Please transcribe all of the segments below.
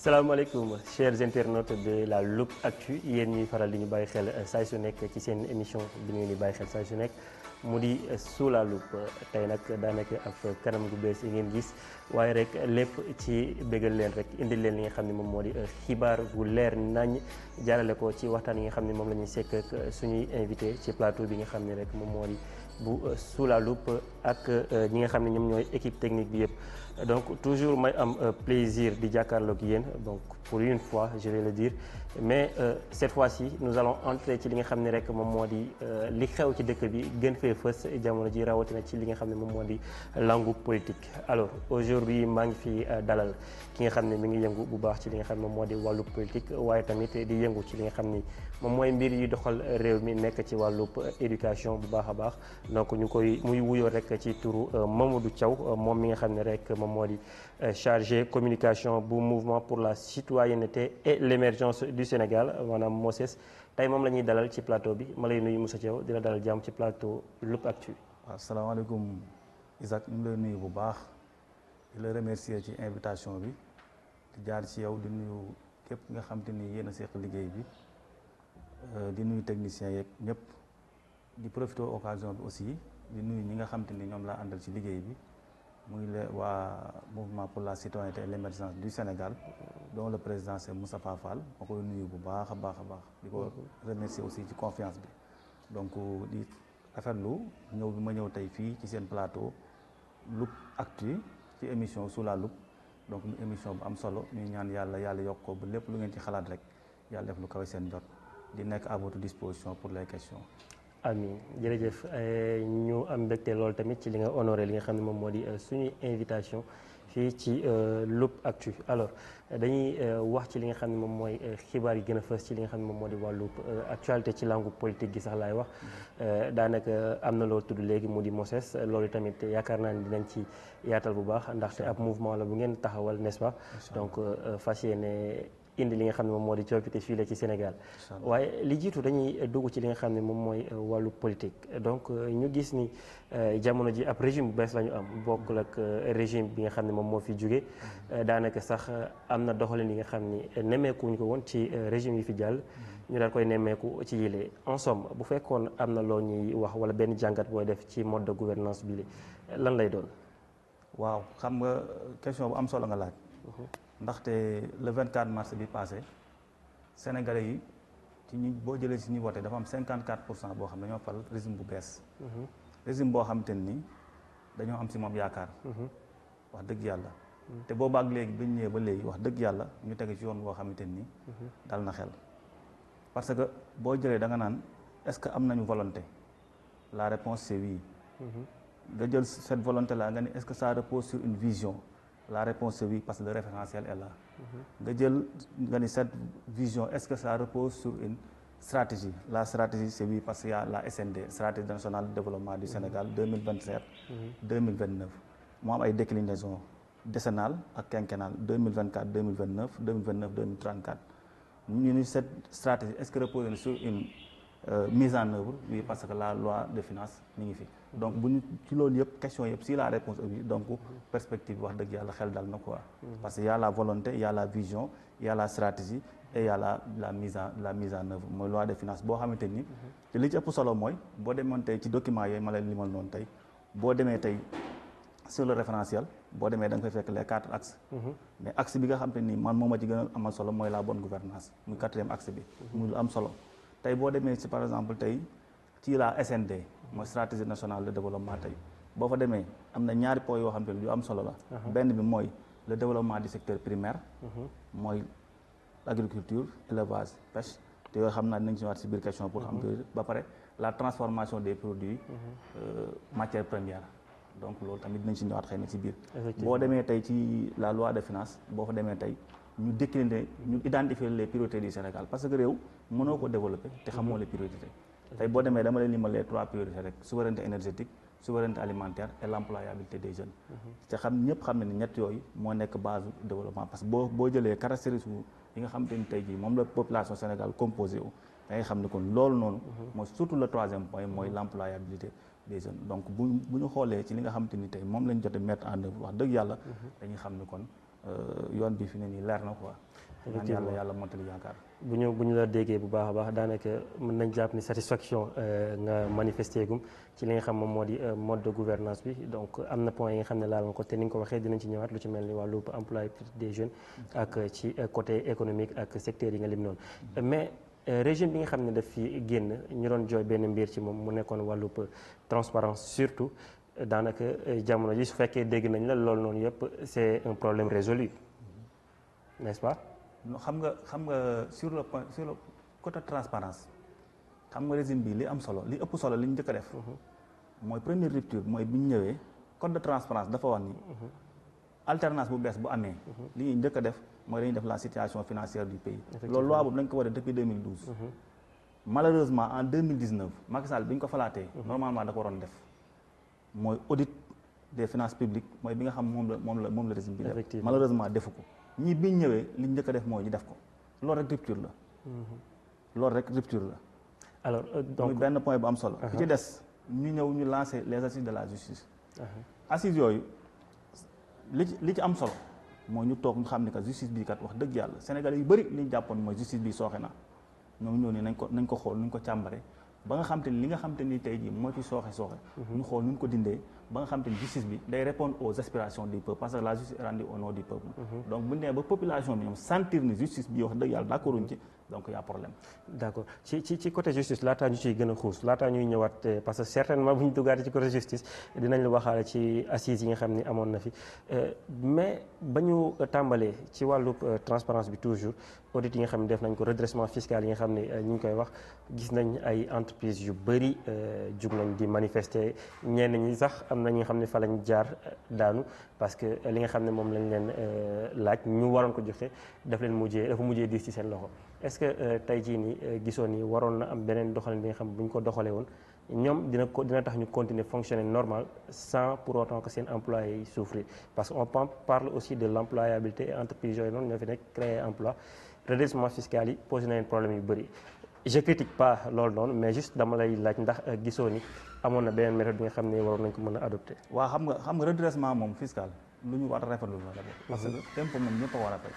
salaamaaleykum chers internautes de la Loup Actu yéen ñuy faral di ñu bàyyi xel saa su nekk ci seen émission bi ngeen di bàyyi xel saa su nekk mu di sous la loupe tey nag daanaka ab kanam gu bees yi ngeen gis waaye rek lépp ci bégal leen rek indil leen li nga xam ne moom moo di xibaar gu leer nañ jaarale ko ci waxtaan yi nga xam ne moom la ñuy sekk ak suñuy invité ci plateau bi nga xam ne rek moom moo di bu sous la loupe ak ñi nga xam ne ñoom ñooy équipe technique bi yëpp. Donc toujours may am plaisir di jàkkaarloog yéen donc pour une fois je vais le dire mais cette fois-ci nous allons entrer ci li nga xam ne rek moom moo di li xew ci dëkk bi gën fee fës jamono ji rawatina ci li nga xam ne moom moo di langue politique. Alors aujourd'hui maa ngi fi dalal ki nga xam ne mi ngi yëngu bu baax ci li nga xam ne moom moo di wàllu politique waaye tamit di yëngu ci li nga xam ni moom mooy mbir yi doxal réew mi nekk ci wàllu éducation bu baax a baax donc ñu koy muy wuyoo rek ci turu Mamadou Thiaw moom mi nga xam ne rek moom moo di chargé communication bu mouvement pour la citoyenneté et l'émergence du Sénégal maanaam MOSES tey moom la ñuy dalal ci plateau bi ma lay nuyu Moussa Thiaw di la dalal jàmm ci plateau Loup Actu. waaw salaamaaleykum Isaac ñu ngi lay nuyu bu baax di la remercier ci invitation bi di jaar ci yow di nuyu képp nga xam te ni yéen a seq liggéey bi di nuyu techniciens yeeg ñëpp di profiter occasion bi aussi di nuyu ñi nga xam te ni ñoom laa àndal ci liggéey bi. muy waa mouvement pour la citoyenneté et l'émergence du Sénégal dont le président c'est Moustapha Fall ma koy nuyu bu baax a baax a baax di ko remercier aussi ci confiance bi donc di rafetlu ñëw bi ma ñëw tey fii ci seen plateau Loup Actu ci émission sous la loupe donc mu émission bu am solo ñuy ñaan yàlla yokk ko ba lépp lu ngeen ci xalaat rek yàlla def lu kawe seen jot di nekk à votre disposition pour les questions. Ami jërëjëf ñu am mbégte loolu tamit ci li nga honoré li nga xam ne moom moo di suñuy invitation fii ci Loup Actu alors dañuy wax ci li nga xam ne moom mooy xibaar yi gën a fës ci li nga xam ne moom moo di wàllu actualité ci langue politique gi sax laay wax daanaka am na loolu tudd léegi mu di MOSES loolu tamit yaakaar naa ne dinañ ci yaatal bu baax ndaxte ab mouvement la bu ngeen taxawal n'est-ce pas donc fas yéene indi li nga xam ne moom moo di coppite fii la ci Sénégal waaye li jiitu dañuy dugg ci li nga xam ne moom mooy wàllu politique donc ñu gis ni jamono ji ab régime bu bees la ñu am bokkul ak régime bi nga xam ne moom moo fi jóge daanaka sax am na doxalin yi nga xam ni nemmeekuñu ko woon ci régime yi fi jàll ñu daal koy nemmeeku ci yile en somme bu fekkoon am na loo ñuy wax wala benn jàngat booy def ci mode de gouvernance bi lan lay doon. waaw xam nga question bu am solo nga laaj. ndaxte le 24 mars bi passé Sénégalais yi ci ñi boo jëlee ci ñi voté dafa am 54% boo xam ne dañoo fal régime bu bees. régime boo xam te ni dañoo am ci moom yaakaar. wax dëgg yàlla. te boobu ak léegi bi ñu ñëwee ba léegi wax dëgg yàlla ñu tege ci yoon boo xamante ni. dal na xel parce que boo jëlee da nga naan est-ce que am nañu volonté la réponse c'est oui. nga jël cette volonté là nga ni est-ce que ça repose sur une vision. La réponse est oui parce que le référentiel est là. nga jël nga ni cette vision est-ce que ça repose sur une stratégie la stratégie c'est oui parce qu'il y a la SND stratégie nationale de développement du Sénégal 2027 2029 mu am ay déclinaison décennale ak quinquennale 2024 2029 2029 2034 ñu ni cette stratégie est-ce que repose sur une mise en œuvre oui parce que la loi de finances mi ngi fi donc bu ñu ci loolu yëpp question yëpp si la réponse est oui donc perspective wax dëgg yàlla xel dal na quoi parce que y a la volonté y a la vision y a la stratégie et y a la mise en œuvre mooy loi de finances boo xamante ni te li ci ëpp solo mooy boo demoon tey ci document yooyu ma leen limal noonu tey boo demee tey sur le référentiel boo demee da nga fay fekk les 4 axes mais axe bi nga xamante ni man moom a ci gën a amal solo mooy la bonne gouvernance muy 4e axe bi muy lu am solo tey boo demee ci par exemple tey ci la SND mooy stratégie nationale de développement tey boo fa demee am na ñaari points yoo xam ne yu am solo la benn bi mooy le développement du secteur primaire mooy agriculture élevage pêche te yooyu xam naa dinañ ci waat ci biir question pour xam que ba pare la transformation des produits matières premières donc loolu tamit dinañ ci ñëwaat xëy na ci biir boo demee tey ci la loi de finances boo fa demee tey ñu décliner ñu identifier les priorités du Sénégal parce que réew mënoo ko développer te xamoo les priorités tey boo demee dama leen limal les 3 priorités rek souveraineté énergétique souveraineté alimentaire et l'employabilité des jeunes te ñëpp xam ne ni ñett yooyu moo nekk base du développement parce que boo jëlee caractéristiques yi nga xam te ni tey jii moom la population Sénégal composé wu da ngay xam ne kon loolu noonu mooy surtout le 3e point mooy l'employabilité des jeunes donc bu ñu xoolee ci li nga xam te ni tey moom lañ jot a mettre en œuvre wax dëgg yàlla dañuy xam ne kon yoon bi fi ne nii leer na quoi. effectivement yàlla montali yaakaar. bu ñu la déggee bu baax a baax daanaka mën nañ jàpp ni satisfaction nga manifesté gum ci li nga xam moom moo di mode de gouvernance bi donc am na point yi nga xam ne laal nga ko te ni nga ko waxee dinañ ci ñëwaat lu ci mel ni wàllu employabilité des jeunes ak ci côté économique ak secteur yi nga lim noonu mais régime bi nga xam ne daf fi génn ñu doon jooy benn mbir ci moom mu nekkoon wàllu transparence surtout daanaka jamono ji su fekkee dégg nañ la loolu noonu yëpp c'est un problème résolu n'est-ce pas. xam nga sur le côté transparence xam nga régime bi li am solo li ëpp solo li ñu njëkk a def mooy première rupture mooy bi ñu ñëwee code de transparence dafa wax ni alternance bu bees bu amee li ñuy njëkk a def mooy dañuy def la situation financière du pays loolu loi boobu dañ ko war a depuis 2012 malheureusement en 2019 Macky Sall bi ñu ko falaatee normalement da ko waroon def mooy audit des finances publiques mooy bi nga xam moom la régime bi def malheureusement defu ko ñi biñ ñëwee li ñu njëkk a def mooy ñu def ko loolu rek rupture la alors donc muy benn point bu am solo ki ci des ñu ñëw ñu lancer les assises de la justice assises yooyu li ci am solo mooy ñu toog ñu xam ne que justice bii kat wax dëgg yàlla Sénégalais yu bëri li ñu jàppoon mooy justice bi sooxe na ñoom ñëw ni nañ ko xool nuñ ko càmbare ba nga xam te ni li nga xam te ni tey jii moo ci sooxe ñu xool nuñ ko dindee ba nga xam te ni justice bi day répondre aux aspirations du peuple parce que la justice est rendue au nom du peuple donc bu ñu nee ba population bi ñoom sentir ni justice bi wax dëgg yàlla d'accorduñ ci donc y a problème. d'accord ci côté justice laataa ñu ciy gën a xuus laataa ñuy ñëwaat parce que certainement bu ñu duggaatee ci côté justice dinañ la waxaale ci assises yi nga xam ni amoon na fi mais ba ñu tàmbalee ci wàllu transparence bi toujours audit yi nga xam ne def nañ ko redressement fiscal yi nga xam ne ñu ngi koy wax gis nañ ay entreprises yu bëri jug nañ di manifester ñenn ñi sax am na ñi nga xam ne fa lañ jaar daanu parce que li nga xam ne moom lañ leen laaj ñu waroon ko joxe dafa mujjee diis ci seen loxo est-ce que tey jii nii gisoon ni waroon na am beneen doxalin bi nga xam bu ñu ko doxalee woon ñoom dina tax ñu continuer fonctionner normal sans pour autant que seen employés yi souffrir parce que on parle aussi de l'employabilité et entreprise yooyu noonu ñoo fi nekk créer emploi redressement fiscal yi posé na leen problème yu bëri je critique pas loolu noonu mais juste dama lay laaj ndax gisoo ni amoon na beneen méthode bi nga xam ne waroon nañ ko mën a adopter. waaw xam nga redressement moom fiscal lu ñu war a rafetlu la d'abord parce que impôt moom ñëpp a war a fay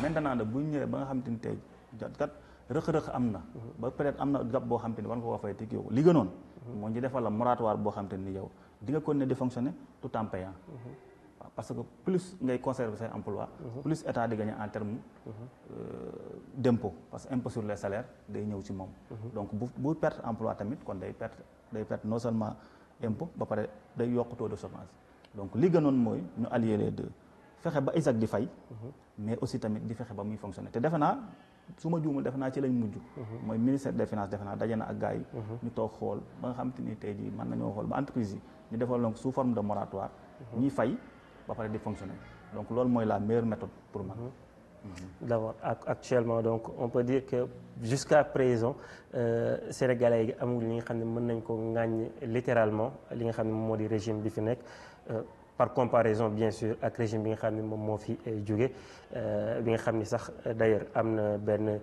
maintenant nag bu ñu ñëwee ba nga xam te ni tey kat rëq-rëq am na ba peut-être am na gab boo xam te ni war nga ko fay teg yow li gënoon moo ñu defal la moratoire boo xam te ni yow di nga continuer di fonctionner tout en payant waaw parce que plus ngay conserver say emploi plus état di gagner en terme d'impôt parce que impôt sur les salaires day ñëw ci moom donc bu perte emploi tamit kon day perte non seulement impôt ba pare day yokk taux de chômage donc li gënoon mooy ñu allier les deux fexe ba ISAC di fay mais aussi tamit di fexe ba muy fonctionner te defe naa su ma juumul defe naa ci lañ mujj mooy ministère des finances defe naa daje na ak gars yi ñu toog xool ba nga xam te ni tey jii mën nañoo xool ba entreprise yi ñu defal donc sous forme de moratoire ñuy fay ba pare di fonctionner donc loolu mooy la meilleure méthode pour man d'abord actuellement donc on peut dire que jusqu'à présent sénégalais yi amul li nga xam ne mën nañ ko ŋàññ littéralement li nga xam ne moom moo di régime bi fi nekk par comparaison bien sûr ak régime bi nga xam ne moom moo fi jóge bi nga xam ni sax d'ailleurs am na benn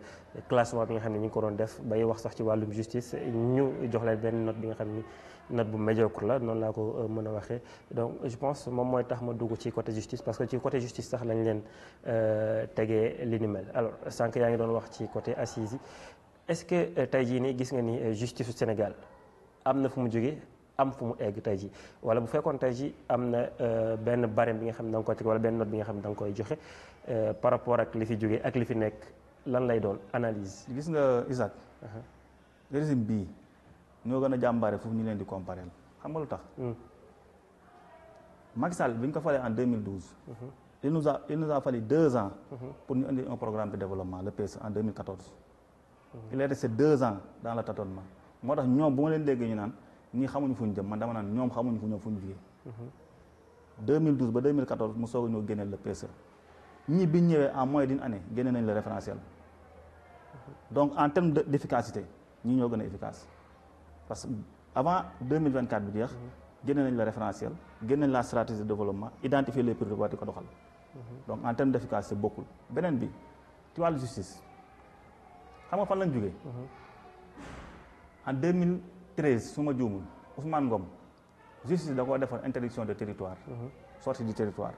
classement bi nga xam ne ñu ngi ko doon def bay wax sax ci wàllum justice ñu jox leen benn note bi nga xam ni note bu médiocre la noonu laa ko mën a waxee donc je pense moom mooy tax ma dugg ci côté justice parce que ci côté justice sax lañ leen tegee li ni mel alors sànq yaa ngi doon wax ci côté assises yi est-ce que tey jii nii gis nga ni justice su Sénégal am na fu mu jógee am fu mu egg tey jii wala bu fekkoon tey jii am na benn barème bi nga xam ne da nga koy teg wala benn note bi nga xam ne da nga koy joxe par rapport ak li fi jógee ak li fi nekk lan lay doon analyse. gis nga Isaac. régime bii ñoo gën a jàmbaare foofu ñu leen di comparer xam nga lu tax. Macky Sall bi ñu ko falee en 2012. il nous a fallu 2 ans. pour ñu indi un programme de développement le PSE en 2014. il est resté 2 ans dans le tâtonnement moo tax ñoom bu ma leen déggee ñu naan. ñii xamuñu fu ñu jëm man dama naan ñoom xamuñu fu ñu jugee 2012 ba 2014 mu soog a ñoo génneel le PSE ñii biñ ñëwee en moins d'une année génne nañ le référentiel donc en termes d'efficacité ñii ñoo gën a efficace parce que avant 2024 bi jeex génne nañ le référentiel génne nañ la stratégie de développement identifier les priorités war di ko doxal donc en termes d'efficacité bokkul beneen bi ci wàllu justice xam nga fan lañ jugee en 2013 su ma juumul Ousmane Ngom justice da koo defar interdiction de territoire sortie du territoire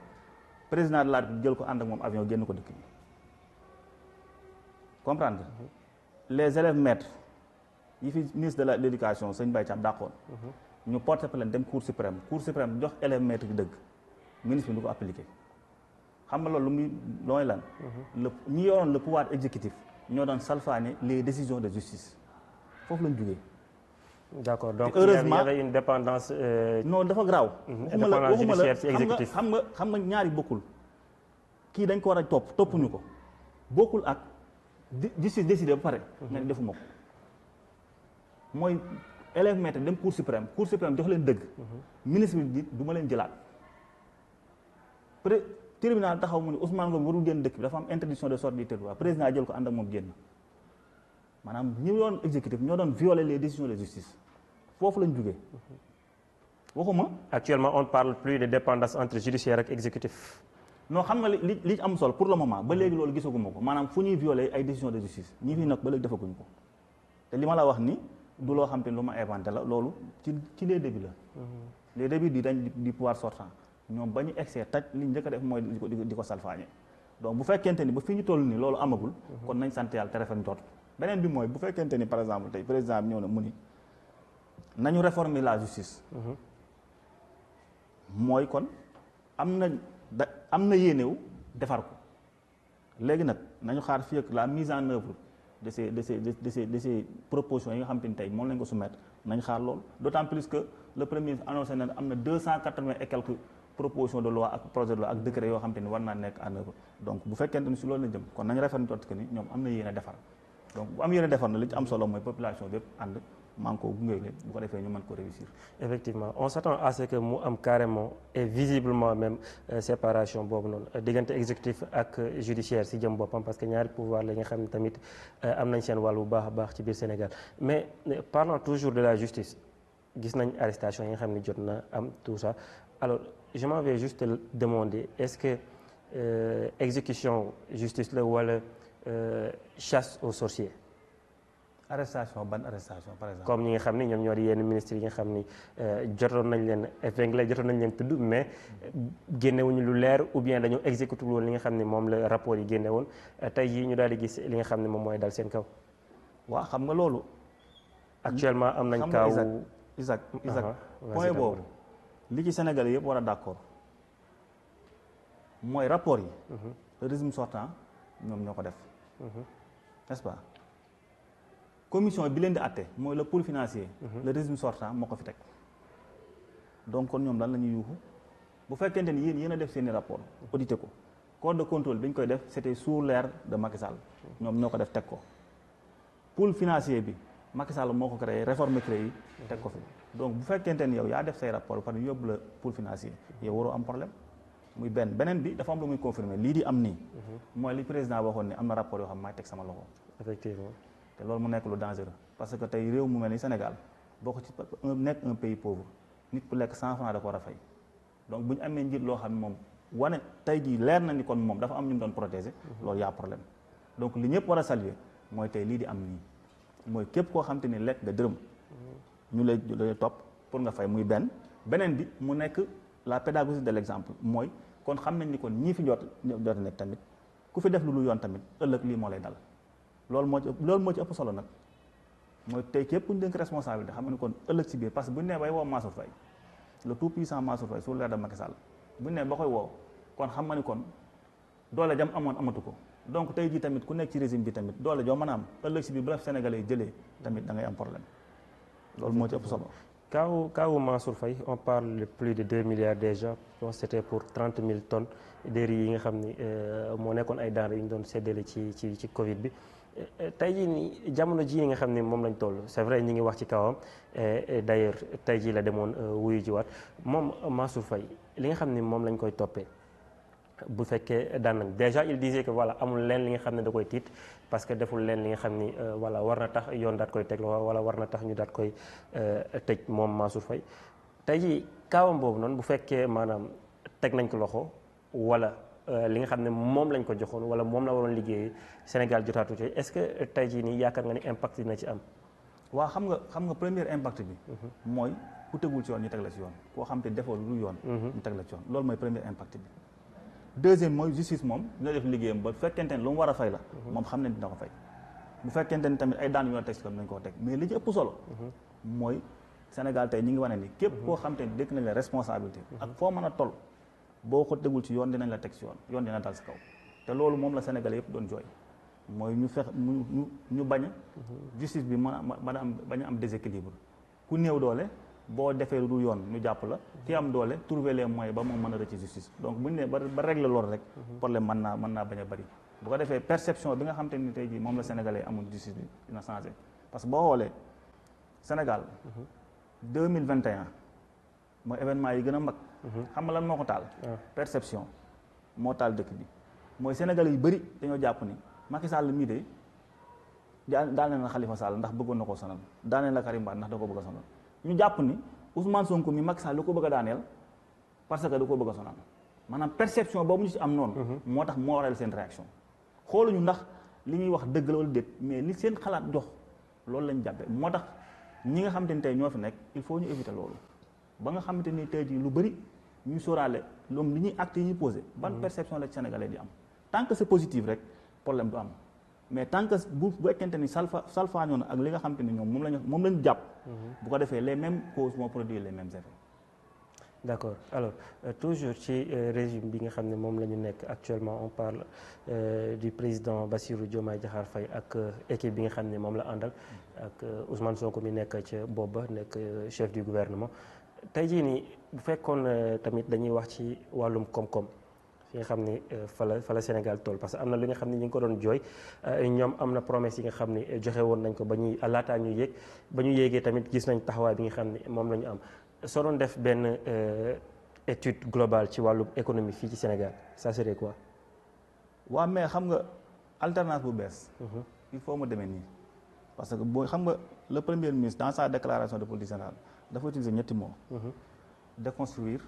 président de la République jël ko ànd ak moom avion génn ko dëkk bi comprendre nga les élèves maîtres yi fi ministre de l'éducation sëñ Mbaye Thiam dàqoon ñu porté plainte dem cour suprême jox élèves maîtres bi dëgg ministre bi du ko appliqué xam nga loolu lu muy looy lan ñi yoroon le pouvoir exécutif ñoo doon salfaane les décisions de justice foofu lañ jógee. d'accord donc heureusement il y avait une dépendance. non dafa garaaw. dépendance judiciaire ci exécutif. xam nga ñaari bokkul kii dañ ko war a toppuñu ko bokkul ak justice décidé ba pare. nga ne defuma ko mooy élève maître dem cour suprême jox leen dëgg. ministre bi du ma leen jëlaat. tribunal taxaw mu ne Ousmane Ngom warul génn dëkk bi dafa am interdiction de sortie du territoire président jël ko ànd ak moom génn maanaam ñi doon exécutif ñoo doon violer les décisions de justice foofu lañ jugee waxuma. actuellement on ne parle plus de dépendance entre judiciaire ak exécutif. non xam nga li am solo pour le moment ba léegi loolu gisaguma ko maanaam fu ñuy violer ay décisions de justice ñi fi nag ba léegi defaguñ ko te li ma la wax ni du loo xam te lu ma inventé la loolu ci les débuts la. les débuts di pouvoir sortant. ñoom ba ñu egsee taj li njëkk a def mooy di ko salfaañe donc bu fekkente ni ba fi ñu toll nii loolu amagul kon nañ sant yàlla te rafet njort beneen bi mooy bu fekkente ni par exemple tey président bi ñëw na mu ni nañu réformer la justice mooy kon am na yéenewu defar ko léegi nag nañu xaar fii ak la mise en œuvre de ces propositions yi nga xam te ni tey moom lañ ko soumettre nañ xaar loolu d'autant plus que le premier ministre annoncé na am na 280 et quelques proposition de loi ak projet de loi ak décret yoo xam te ni war naa nekk en œuvre donc bu fekkente ni si loolu la jëm kon nañu rafetlu que ni ñoom am na yéene defar donc bu am yéene defar na li ci am solo mooy population bépp ànd maa ngi ko gunge leen bu ko defee ñu mën ko réussir. effectivement on s'attend à ce que mu am carrément et visiblement même séparation boobu noonu diggante exécutif ak judiciaire si jëm boppam parce que ñaari pouvoir la nga xam ne tamit am nañ seen wàll bu baax a baax ci biir Sénégal mais parlant toujours de la justice gis nañ arrestation yi nga xam ne jot na am tout ça alors je m'en vais juste te demander est-ce que exécution justice la wala chasse aux sorciers. arrestation ban arrestation par exemple. comme ñi nga xam ni ñoom ñoo di yenn ministres yi nga xam ni jotoon nañ leen épinglé jotoon nañ leen tudd mais génnewuñu lu leer ou bien dañoo exécuté woon li nga xam ni moom la rapport yi génne woon tey jii ñu daal di gis li nga xam ne moom mooy dal seen kaw. waaw xam nga loolu. actuellement am nañ kaw Isaac point boobu li ci Sénégalais yëpp war a d'accord mooy rapport yi. le régime sortant ñoom ñoo ko def. n'est-ce pas commission bi leen di àtte mooy le pôle financier. le régime sortant moo ko fi teg donc kon ñoom lan la ñuy yuuxu bu fekkente ni yéen a def seeni rapport audité ko corps de contrôle bi ñu koy def c'était sous l'ère de Macky Sall ñoom ñoo ko def teg ko pôle financier bi Macky Sall moo ko créé réforme créé yi teg ko fi donc bu fekkente ni yow yaa def say rapport par yóbbu la pôle financier yow waroo am problème muy beneen bi dafa am lu muy confirmer lii di am nii mooy li président waxoon ni am na rapport yoo xam maay teg sama loxo effectivement te loolu mu nekk lu dangereux parce que tey réew mu mel ni Sénégal boo ko ci nekk un pays pauvre nit ku lekk 100 francs da ko war a fay donc bu ñu amee njiit loo xam ne moom wane tey jii leer na ni kon moom dafa am ñu mu doon protéger loolu yaa problème donc li ñëpp war a saluer mooy tey lii di am nii mooy képp koo xam te ni lekk nga dërëm ñu lay topp pour nga fay muy beneen bi mu nekk la pédagogie de l'exemple mooy kon xam nañ ni kon ñii fi jot nekk tamit ku fi def lu yoon tamit ëllëg lii moo lay dal loolu moo ci ëpp solo nag mooy tey képp ku ñu dénk responsabilité xam nga ni kon ëllëg si biir parce que bu ñu nee bay woo Mansour Faye le tout puissant Mansour Faye sous l'ère de Macky Sall bu ñu nee ba koy woo kon xam nga ni kon doole jam amoon amatu ko donc tey jii tamit ku nekk ci régime bi tamit doole joo mën a am ëllëg si biir bu la Sénégalais jëlee tamit da ngay am problème loolu moo ci ëpp solo. Kaawu Mansour Faye on parle de plus de 2 milliards déjà bon c'était pour 30 000 tonnes de riz yi nga xam ni moo nekkoon ay denrées yu ñu doon séddale ci Covid bi tey jii nii jamono jii nga xam ne moom lañ toll c'est vrai ñi ngi wax ci kawam d'ailleurs tey jii la demoon wuyu jiwaat moom Mansour Faye li nga xam ni moom lañ koy toppee bu fekkee daan nañ déjà il disait que voilà amul leen li nga xam ne da koy tiit parce que deful leen li nga xam ni voilà war na tax yoon daat koy teg wala war na tax ñu daat koy tëj moom Mansour Faye tey jii kaawam boobu noonu bu fekkee maanaam teg nañ ko loxo wala li nga xam ne moom lañ ko joxoon wala moom la waroon liggéey Sénégal jotaatu ci est-ce que tey jii nii yaakaar nga ni impact dina ci am. waaw xam nga premier impact bi. mooy ku tegul ci yoon ñu teg la ci yoon koo xam te defoo lu yoon. ñu teg la ci yoon loolu mooy premier impact bi. deuxième mooy justice moom dina def liggéeyam ba fekkente ne lu mu war a fay la moom xam ne dina ko fay bu fekkente ni tamit ay daan yu la teg si kam nañ koo teg mais li ci ëpp solo mooy Sénégal tey ñi ngi wane ni képp koo xam te ni dëkk nañ la responsabilité ak foo mën a toll boo ko tegul ci yoon dinañ la teg si yoon dina dal si kaw te loolu moom la Sénégalais yëpp doon jooy mooy ñu fex ñu bañ a justice bi mën a am bañ a am déséquilibre ku néew doole boo defee lu yoon ñu jàpp la ki am doole trouver les moyens ba moom mën a rëcc justice donc bu ñu nee ba régler loolu rek problème mën naa bañ a bëri bu ko defee perception bi nga xam te ni tey jii moom la Sénégalais amul justice bi dina changé parce que boo xoolee Sénégal 2021 mooy événement yi gën a mag xam nga lan moo ko taal perception moo taal dëkk bi mooy Sénégalais yu bëri dañoo jàpp ni Macky Sall mii de daaneel na Khalifa Sall ndax bëggoon na koo sonal daaneel na Karim Wade ndax da ko bëgg a sonal ñu jàpp ni Ousmane Sonko mi Macky Sall lu ko bëgg a daaneel parce que da ko bëgg a sonal maanaam perception boobu ñu ci am noonu moo tax moo waral seen réaction xooluñu ndax li ñuy wax dëgg la wala déet mais li seen xalaat jox loolu lañ jàppe moo tax ñi nga xamante ni tey ñoo fi nekk il faut ñu éviter loolu ba nga xamante ni tey jii lu bëri ñu sóoraale loolu li ñuy actes yi ñuy posé ban perception la ci Sénégalais di am tant que c'est positif rek problème du am mais tant que bu fekkente ni salfaañoo na ak li nga xamante ni ñoom moom lañu jàpp bu ko defee les mêmes causes vont produire les mêmes effets. D'accord alors toujours ci régime bi nga xam ne moom la ñu nekk actuellement on parle du président Bassirou Diomaye Diakhar Faye ak équipe bi nga xam ne moom la àndal ak Ousmane Sonko mi nekk ca booba nekk chef du gouvernement tey jii nii bu fekkoon tamit dañuy wax ci wàllum koom-koom fi nga xam ni fa la Sénégal toll parce que am na li nga xam ne ñu ngi ko doon jooy ñoom am na promesse yi nga xam ni joxe woon nañ ko ba ñuy laataa ñu yéeg ba ñu yéegee tamit gis nañ taxawaay bi nga xam ne moom la ñu am soo doon def benn étude globale ci wàllu économie fii ci Sénégal ça serait quoi. waaw mais xam nga alternance bu bees. il faut mu demee nii parce que boo xam nga le premier ministre dans sa déclaration de politique générale dafa utiliser ñetti mots. déconstruire.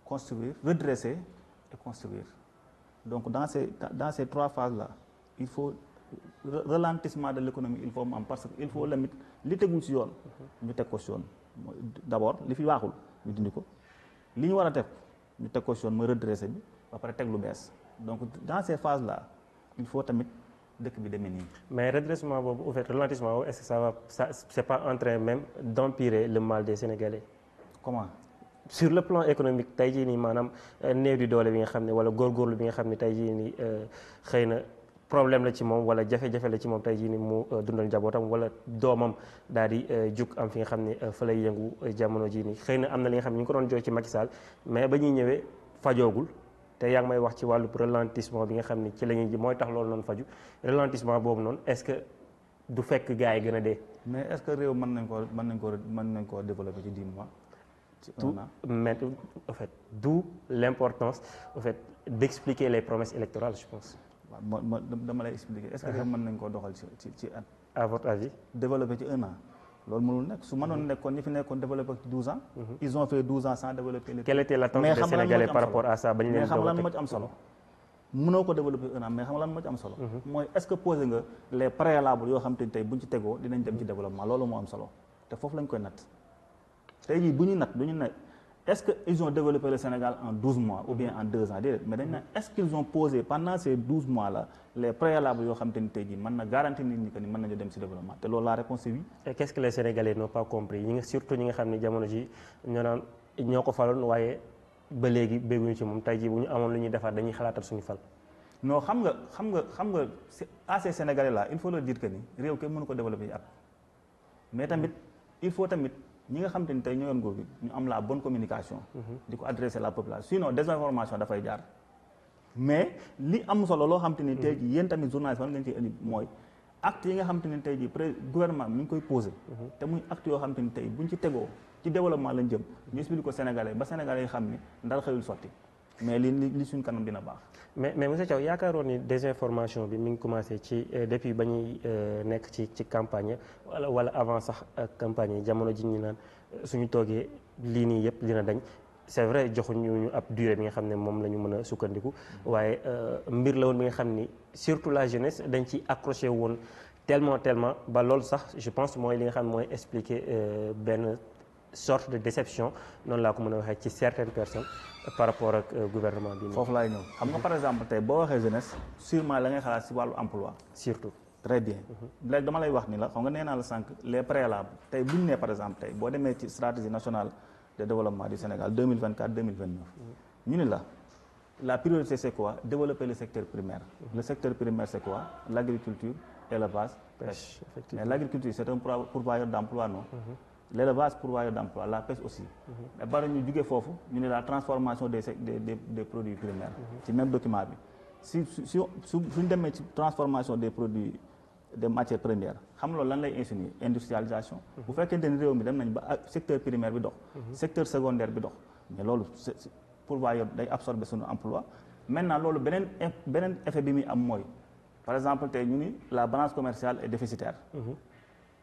construire, redresser et construire. Donc dans ces trois phases-là, il faut ralentissement de l'économie, il faut parce qu'il faut limite li tegul ci yoon ñu teg ko ci yoon d'abord li fi baaxul ñu dindi ko li ñu war a teg ñu teg ko ci yoon mooy redresser bi ba pare teg lu bees donc dans ces phases-là il faut tamit dëkk bi demee nii. mais redressement boobu en fait ralentissement boobu est-ce que c'est pas en train même d'empirer le mal des Sénégalais. Comment? Sur le plan économique tey jii nii maanaam néew di doole bi nga xam ne wala góorgóorlu bi nga xam ne tey jii nii xëy na problème la ci moom wala jafe-jafe la ci moom tey jii nii mu dundal njabootam wala doomam daal di jug am fi nga xam ne fa lay yëngu jamono jii nii xëy na am na li nga xam ne ñu ngi ko doon jooy ci Macky Sall mais ba ñuy ñëwee fajoogul te yaa ngi may wax ci wàllu ralentissement bi nga xam ne ci la ñuy mooy tax loolu noonu faju ralentissement boobu noonu est-ce que du fekk gars yi gën a dee. mais est-ce que réew mën nañ koo développer ci 10 mois. Tout, mais en fait, d'où l'importance en fait, d'expliquer les promesses électorales, je pense. waaw dama lay expliquer est-ce que mën nañ koo doxal ci at. À votre avis. développer ci 1 an loolu mënul nekk su mënoon nekkoon ñi fi nekkoon développer ci 12 ans. ils ont fait 12 ans sans développer. Quelle était l'attente des Sénégalais par rapport à ça ba ñu leen xam lan moo ci am solo. mënoo ko développer 1 an mais xam lan moo ci am solo. mooy est-ce que posé nga les préalables yoo xam te ni tey buñ ci tegoo dinañ dem ci développement loolu moo am solo te foofu lañ koy natt. tey jii bu ñu nat duñu ne est-ce que ils ont développé le Sénégal en 12 mois ou bien en 2 ans déedéet mais dañ ne est-ce qu'ils ont posé pendant ces 12 mois là les préalables yoo xam te ni tey jii mën na garantir nit ñi que ni mën nañu dem ci développement te loolu la réponse est oui. Et qu'est-ce que les Sénégalais n'ont pas compris surtout ñi nga xam ne jamono ji ñoo ko faloon waaye ba léegi bégguñu ci moom tey jii bu ñu amoon lu ñuy defaat dañuy xalaatal suñu fal. non xam nga à ces Sénégalais là il faut leur dire que ni réew kenn mënu ko développer ci at mais tamit il faut tamit ñi nga xam te ni tey ñoo yor nguur gi ñu am la bonne communication. di ko adresser la population sinon désinformation dafay jaar. mais li am solo loo xam te ni tey jii yéen tamit journaliste fan ngeen ciy indi mooy acte yi nga xam te ni tey jii gouvernement mi ngi koy posé. te muy acte yoo xam te ni tey buñ ci tegoo ci développement lañ jëm ñu expliqué ko Sénégalais ba Sénégalais yi xam ni ndar xëyul sotti mais li suñ kanam dina baax. mais monsieur Thiaw yaakaaroon ni désinformation bi mi ngi commencé ci depuis ba ñuy nekk ci campagne wala avant sax campagne yi jamono ji ñu naan suñu toogee lii nii yëpp dina dañ c'est vrai joxuñu ñu ab durée bi nga xam ne moom la ñu mën a sukkandiku waaye mbir la woon bi nga xam ni surtout la jeunesse dañ ci accroché woon tellement ba loolu sax je pense mooy li nga xam ne mooy expliquer benn sorte de déception noonu laa ko mën a waxee ci certaines personnes par rapport ak gouvernement bi. foofu laay ñëw xam nga par exemple tey boo waxee jeunesse sûrement la ngay xalaat si wàllu emploi. surtout. très bien léegi dama lay wax ni la xam nga nee naa la sànq les préalables tey bu ñu nee par exemple tey boo demee ci stratégie nationale de développement du Sénégal 2024-2029 ñu ni la priorité c'est quoi? Développer le secteur primaire. Le secteur primaire c'est quoi? L'agriculture, élevage, pêche. Mais l'agriculture c'est un pourvoyeur d'emploi, non? L'élevage pourvoyeur d'emploi, la pêche aussi. Mais bari ñu jugee foofu ñu ne la transformation des produits primaires. ci même document bi suñ demee ci transformation des produits des matières premières xam loolu lan lay insinuer industrialisation. bu fekkente ni réew mi dem nañ ba secteur primaire bi dox. secteur secondaire bi dox mais loolu pourvoyeur day absorber suñu emploi. Maintenant loolu beneen effet bi muy am mooy par exemple tey ñu ni la balance commerciale est déficitaire.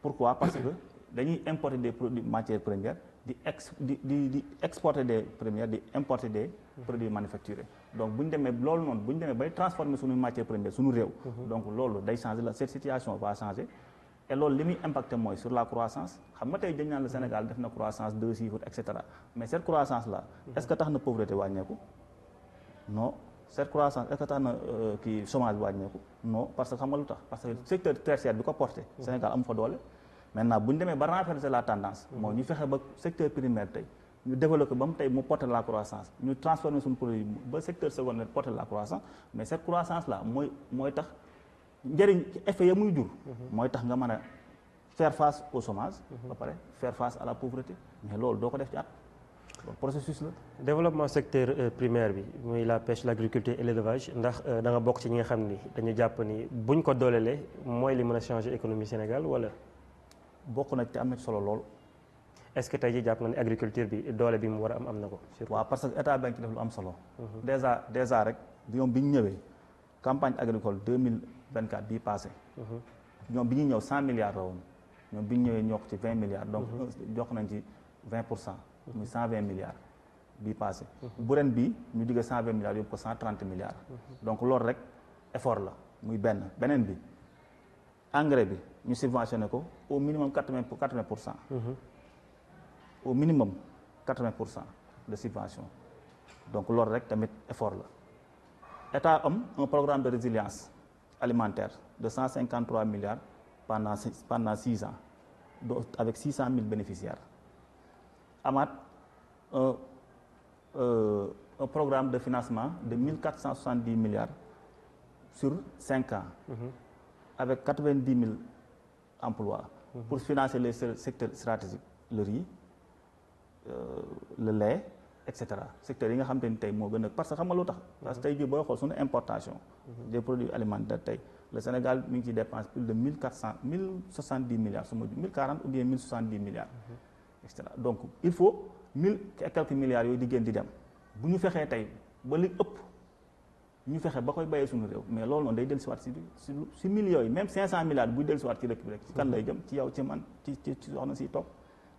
Pourquoi? Parce que dañuy importer des produits matières premières di exporter des premières di importer des produits manufacturés. Donc bu ñu demee loolu noonu bu ñu demee bay transformer suñu matière première suñu réew. Donc loolu day changer cette situation va changer. Et loolu li muy impacté mooy sur la croissance xam nga tey dañ naan le Sénégal def na croissance 2 chiffres et cetera mais cette croissance là est-ce que tax na pauvreté wàññeeku? Non. Cette croissance est-ce que tax na kii chômage bi wàññeeku? Non. Parce que xam nga lu tax parce que secteur tertiaire bi ko porté Sénégal amu fa doole. Maintenant bu ñu demee ba renverser la tendance mooy ñu fexe ba secteur primaire tey ñu développé ba mu tey mu porter la croissance ñu transformer suñu produit ba secteur secondaire porter la croissance mais cette croissance là mooy tax njëriñ effet ya muy jur mooy tax nga mën a faire face au chômage ba pare faire face à la pauvreté mais loolu doo ko def ci at loolu processus la. Développement secteur primaire bi muy la pêche l'agriculture et l'élevage ndax da nga bokk ci ñi nga xam ni dañu jàpp ni buñ ko doolelee mooy li mën a changer économie Sénégal wala. bokk na te am na ci solo lool. est-ce que tey jii jàpp na ne agriculture bi doole bi mu war a am na ko. waaw parce que état banque ci def lu am solo. déjà rek ñoom bi ñu ñëwee campagne agricole 2024 bii passé. ñoom bi ñuy ñëw 100 milliards la woon ñoom bi ñu ñëwee ñoo ko ci 20 milliards. donc jox nañ ci 20%. muy 120 milliards bii passé. bu ren bii ñu digg 120 milliards yóbbu ko 130 milliards. donc loolu rek effort la muy beneen bi engrais bi ñu subventionné ko au minimum 80%. Au minimum 80% de subvention donc loolu rek tamit effort la état am un programme de résilience alimentaire de 153 milliards pendant 6 ans donc avec 600 000 bénéficiaires amaat un programme de financement de 1470 milliards sur 5 ans avec 90 000 emplois pour financer les secteurs stratégiques le riz le lait et cetera secteurs yi nga xam te ni tey moo gën a parce que xam nga lu tax parce que tey jii booy xool suñu importation des produits alimentaires tey le Sénégal mi ngi ciy dépense plus de 1070 milliards su ma 1040 ou bien 1070 milliards et cetera donc il faut 1000 et quelques milliards yooyu di génn di dem bu ñu fexee tey ba li ëpp ñu fexe ba koy bàyyee suñu réew mais loolu noonu day dellusiwaat si millions yi même 500 milliards buy dellusiwaat ci dëkk bi rek ci kan lay jëm ci yow ci man ci soxna si toog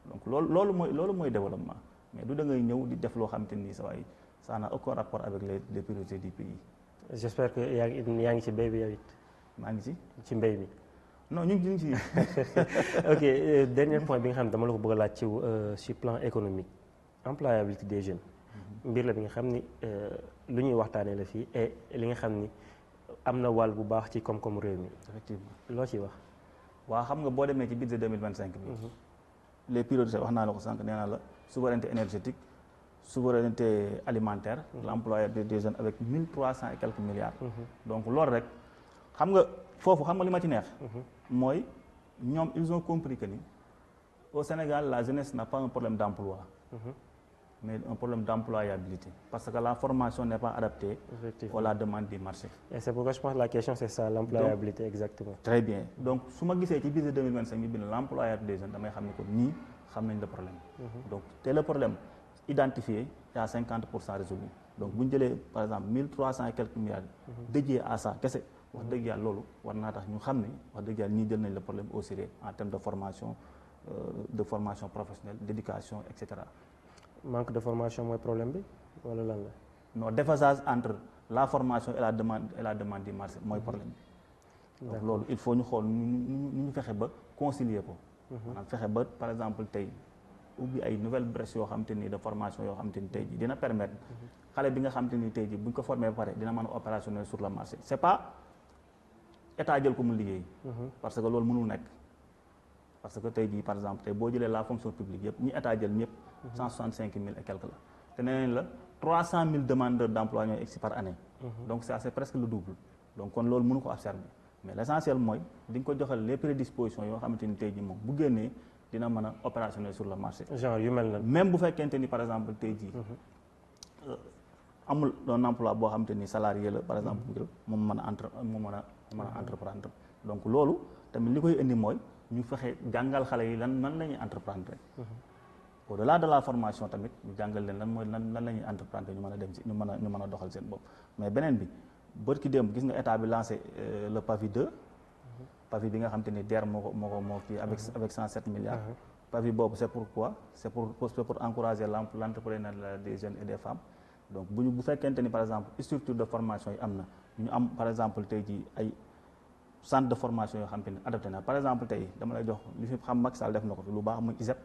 donc loolu mooy développement mais du da ngay ñëw di def loo xam te ni ça n'a aucun rapport avec les priorités du pays. J'espère que yaa ngi ci mbéy bi yow it. maa ngi ci mbéy mi. non ñu ngi ci. ok dernier point bi nga xam ne dama la ko bëgg a laaj ci plan économique employabilité des jeunes. mbir la bi nga xam ni lu ñuy waxtaanee la fii et li nga xam ni am na wàll bu baax ci koom-koomu réew mi. effectivement loo ciy wax. waaw xam nga boo demee ci budget 2025 bi. les priorités wax naa la ko sànq nee naa la souveraineté énergétique souveraineté alimentaire. l'employabilité des jeunes avec 1300 et quelques milliards. donc loolu rek xam nga foofu xam nga li ma ci neex. mooy ñoom ils ont compris que ni au Sénégal la jeunesse n'a pas un problème d'emploi. mais un problème d'employabilité parce que la formation n'est pas adaptée à la demande du marché. Et c'est pourquoi je pense que la question c'est ça l'employabilité exactement. Très bien donc su ma gisee ci budget 2025 ñu bind l'employabilité des jeunes damay xam ne ko nii xam nañ le problème. donc te le problème identifié il y a 50% résolu donc bu ñu jëlee par exemple 1300 et quelques milliards dédiés à ça kese wax dëgg yàlla loolu war naa tax ñu xam ne wax dëgg yàlla ñii jël nañ le problème au sérieux en termes de formation professionnelle d'éducation et cetera. Manque de formation mooy problème bi wala lan la. non déphasage entre la formation et la demande du marché mooy problème bi. donc loolu il faut ñu xool ñu fexe ba concilier ko. maanaam fexe ba par exemple tey ubbi ay nouvelle brèche yoo xamante ni de formation yoo xamante ni tey jii dina permettre xale bi nga xamante ni tey jii bu ñu ko formé ba pare dina mën a opérationnel sur le marché c'est pas état jël ko mu liggéey parce que loolu mënul nekk parce que tey jii par exemple tey boo jëlee la fonction publique yëpp ñi état jël ñëpp 165 000 et quelque la te nee nañ la 300 000 demandeurs d'emploi ñooy egsi par année donc c'est presque le double donc kon loolu mënu ko absorber mais l'essentiel mooy di nga ko joxal les prédispositions yoo xamante ni tey jii moom bu génnee dina mën a opérationnel sur le marché genre yu mel na même bu fekkente ni par exemple tey jii amul un emploi boo xamante ni salarié la par exemple moom mën a entreprendre donc loolu tamit li koy indi mooy ñu fexe jàngal xale yi lan la ñuy entreprendre au delà de la formation tamit ñu jàngal leen lan la ñuy entreprendre ñu mën a dem ci ñu mën a doxal seen bopp mais beneen bi bërki démb gis nga état bi lancé le PAVI 2 PAVI bi nga xam te ni DER moo kii avec 107 milliards PAVI boobu c'est pourquoi c'est pour encourager l'entrepreneuriat des jeunes et des femmes donc bu fekkente ni par exemple structure de formation yi am na ñu am par exemple tey jii ay centre de formation yoo xam te ni adopté na par exemple tey dama lay jox li fi xam Macky Sall def na ko fi lu baax muy ISEP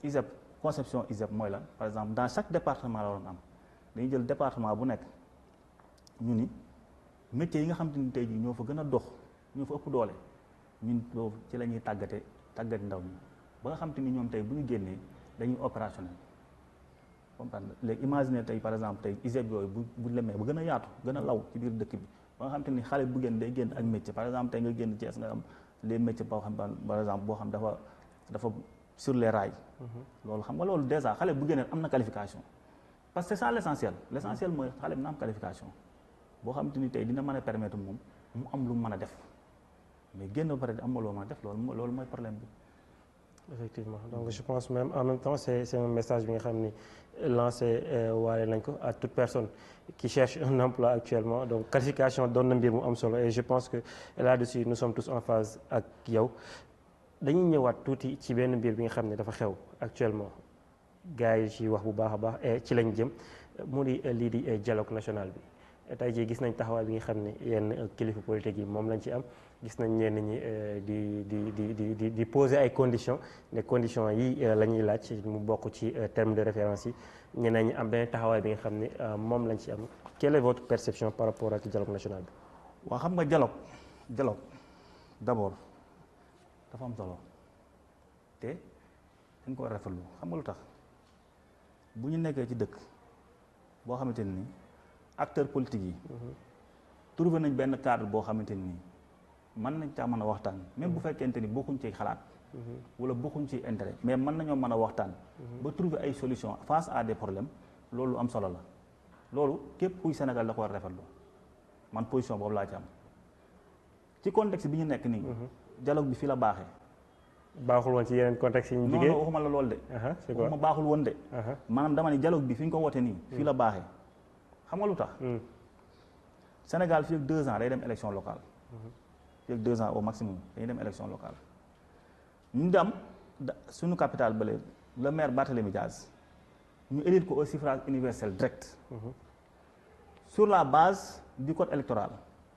ISEP conception ISEP mooy lan par exemple dans chaque département la waroon am dañuy jël département bu nekk ñu ni métiers yi nga xam te ni tey jii ñoo fa gën a dox ñoo fa ëpp doole ñun loolu ci la ñuy tàggat ndaw ñi ba nga xam te ni ñoom tey bu ñu génnee dañuy opérationnel comprendre léegi imaginer tey par exemple tey ISEP yooyu bu lemee ba gën a yaatu gën a law ci biir dëkk bi ba nga xam te ni xale bu génn day génn ak métier par exemple tey nga génn Thiès nga am les métiers boo xam par exemple boo xam dafa sur les rails loolu xam nga loolu déjà xale bu génnee am na qualification parce que c'est ça l'essentiel mooy xale bi na am qualification boo xam te ni tey dina mën a permettre moom mu am lu mu mën a def mais génn ba pare am loo mën a def loolu mooy problème bi. Effectivement donc je pense même en même temps c'est un message bi nga xam ni lancé waale nañ ko à toute personne qui cherche un emploi actuellement donc qualification doon na mbir mu am solo et je pense que là-dessus nous sommes tous en phase ak yow dañuy ñëwaat tuuti ci benn mbir bi nga xam ne dafa xew actuellement gars yi ci wax bu baax a baax et ci lañ jëm mu di lii di dialogue national bi tey jii gis nañ taxawaay bi nga xam ne yenn kilifa politique yi moom lañ ci am gis nañ ñenn ñi di poser ay conditions les conditions yi la ñuy laaj mu bokk ci terme de référence yi ñeneen ñi am benn taxawaay bi nga xam ne moom lañ ci am quelle est votre perception par rapport ak dialogue national bi. waaw xam nga dialogue d'abord dafa am solo te dañ ko rafetlu xam nga lu tax bu ñu nekkee ci dëkk boo xamante ni acteurs politiques yi trouvé nañ benn cadre boo xamante ni mën nañ caa mën a waxtaan même bu fekkente ni bokkuñ ci xalaat wala bokkuñ ci intérêt mais mën nañoo mën a waxtaan ba trouver ay solutions face à des problèmes loolu am solo la loolu képp kuy Sénégal da ko war a rafetlu man position boobu laa ci am ci contexte bi ñu nekk nii dialogue bi fii la baaxee baaxul woon ci yeneen contexte yi ñu jigéen non waxuma la loolu de waxuma baaxul woon de maanaam dama ni dialogue bi fi ñu ko woote nii fii la baaxee xam nga lu tax Sénégal fii ak 2 ans day dem élection locale fii ak 2 ans au maximum dañuy dem élection locale ñu dem suñu capitale bële le maire Barthélémy Diaz ñu élire ko au suffrage universel direct sur la base du code électoral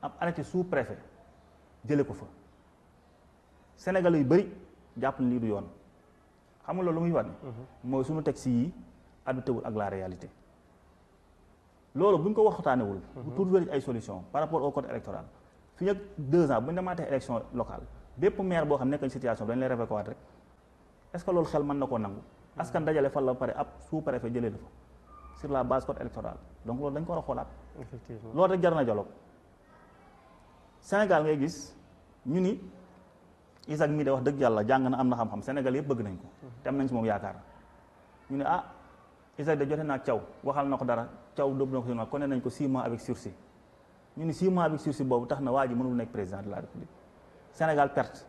ab arrêté sous-préfet jële ko fa Sénégal yu bëri jàpp na lii du yoon xam nga loolu lu muy wax ni mooy suñu texte yi adopté wul ak la réalité loolu bu ñu ko waxtaanewul bu trouver ay solution par rapport au code électoral fii ak 2 ans bu ñu demaatee élection locale bépp maire boo xam nekk situation dañ lay révoquer waat rek est-ce que loolu xel mën na koo nangu askan dajale fan la pare ab sous-préfet jëlee la fa sur la base code électoral donc loolu dañ ko war a xoolaat effectivement loolu rek jar na dialogue Sénégal ngay gis ñu ni Isaac mii de wax dëgg yàlla jàng na am na xam-xam Sénégal yëpp bëgg nañ ko te am nañ ci moom yaakaar ñu ne ah Isaac de jote naa Thiaw waxal na ko dara Thiaw dóob na ko si ma connaît nañ ko 6 mois avec sursis ñu ni 6 mois avec sursis boobu tax na waa ji mënul nekk président de la République Sénégal perte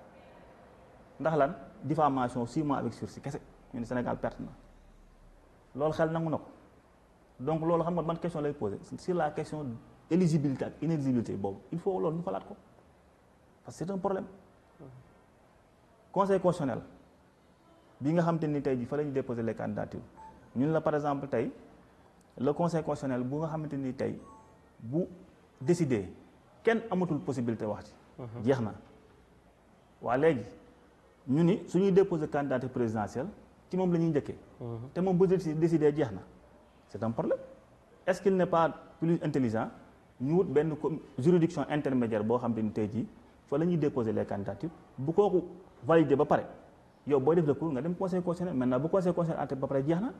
ndax lan diffamation 6 mois avec sursis kese ñu ni Sénégal perte na loolu xel nangu na ko donc loolu xam nga ban question lay poser sur la question éligibilité ak inéligibilité boobu il faut loolu ñu xalaat ko parce que c'est un problème conseil constitutionnel bi nga xam te ni tey ji fa la ñu déposer les candidatures ñun la par exemple tey le conseil constitutionnel bu nga xamante ni tey bu décider kenn amatul possibilité wax ci jeex na waa léegi ñu ni suñuy déposer candidature présidentielle ci moom la ñuy njëkkee. te moom bu décidé jeex na c'est un problème. est-ce qu'il n'est pas plus intelligent ñu wut benn juridiction intermédiaire boo xam te ni tey jii fa la ñuy déposer les candidatures bu kooku validé ba pare yow booy def recours nga dem conseil constitutionnel maintenant bu conseil constitutionnel àtte ba pare jeex na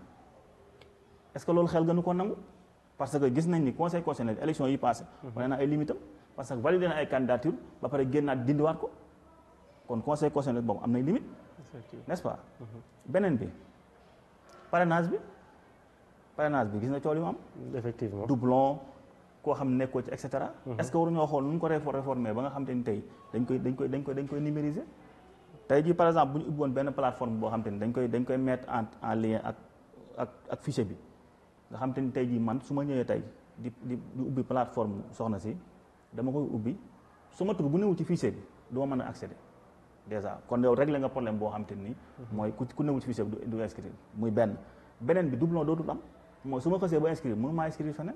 est-ce que loolu xel gënu ko nangu parce que gis nañ ni conseil constitutionnel élection yi passé wane na ay limitam parce que validé na ay candidature ba pare génnaat dindiwaat ko kon conseil constitutionnel boobu am nay limite n'est-ce pas beneen bi parrainage bi gis na coow li mu am effectivement doublon koo xam nekkoo ci et cetera est-ce que waruñoo xool nu ñu ko réformer ba nga xam te ni tey dañ koy numériser tey jii par exemple bu ñu ubbi woon benn plateforme boo xam te ni dañ koy mettre en lien ak fichier bi nga xam te ni tey jii man su ma ñëwee tey di ubbi plateforme soxna si dama koy ubbi su ma tur bu newul ci fichier bi du ma mën a accéder déjà kon yow réglé nga problème boo xam te ni mooy ku newul ci fichier bi du inscrire muy beneen bi doublon dootul am mooy su ma xasee ba inscrire mënu maa inscrire feneen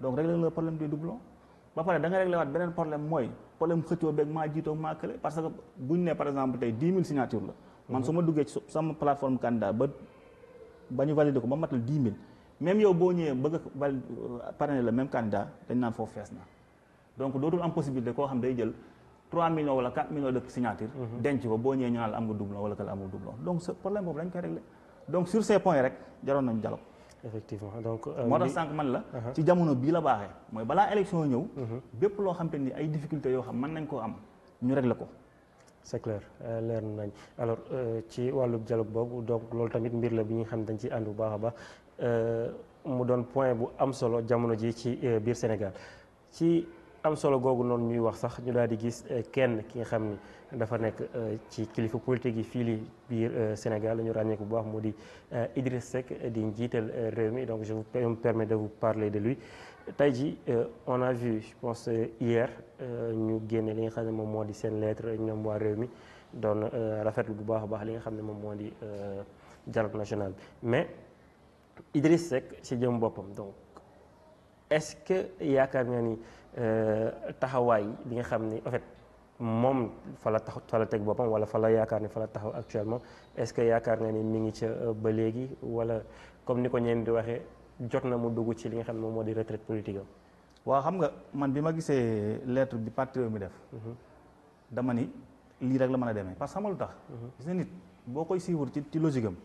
donc réglé le problème des doublons ba pare da nga réglé waat beneen problème mooy problème xëccoo beeg maa jiitoo maa kële parce que buñ ne par exemple tey 10 000 signatures la man su ma duggee ci sama plateforme candidat ba ñu valider ko ba matal 10 000 même yow boo ñëwee bëgg a parrainer le même candidat dañ naan foofu fees na donc dootul am possibilité koo xam day jël 3 millions wala 4 millions de signatures denc ko boo ñëwee ñu naan la am nga doublon wala kële amul doublon donc ce problème boobu dañ koy réglé donc sur ces points rek jaroon nañu dialogue effectivement donc moo tax sànq man la ci jamono bii la baaxee mooy balaa élection ñëw bépp loo xam te ni ay difficultés yoo xam mën nañ koo am ñu régler ko c'est clair leer nañ alors ci wàllu dialogue boobu donc loolu tamit mbir la bi ñu xam dañ ci ànd bu baax a baax mu doon point bu am solo jamono ji ci biir Sénégal ci am solo googu noonu ñuy wax sax ñu daal di gis kenn ki nga xam ni dafa nekk ci kilifa politique yi fii li biir Sénégal ñu ràññee ko bu baax mu di Idriss Seck di njiital réew mi donc je me permets de vous parler de lui tey ji on a vu je pense hier ñu génne li nga xam ne moom moo di seen lettre ñoom waa réew mi doon rafetlu bu baax a baax li nga xam ne moom moo di dialogue national bi mais Idriss Seck ci jëm boppam donc est-ce que yaakaar nga ni taxawaay bi nga xam ni en fait moom fa la teg boppam wala fa la yaakaar ni fa la taxaw actuellement est-ce que yaakaar nga ni mi ngi ca ba léegi wala comme ni ko ñeen di waxee jot na mu dugg ci li nga xam ne moom moo di retraite politique am. waaw xam nga man bi ma gisee lettre bi parti mi def. dama ni lii rek la mën a demee parce que xam nga lu tax. gis nga nit boo koy suivre ci logique am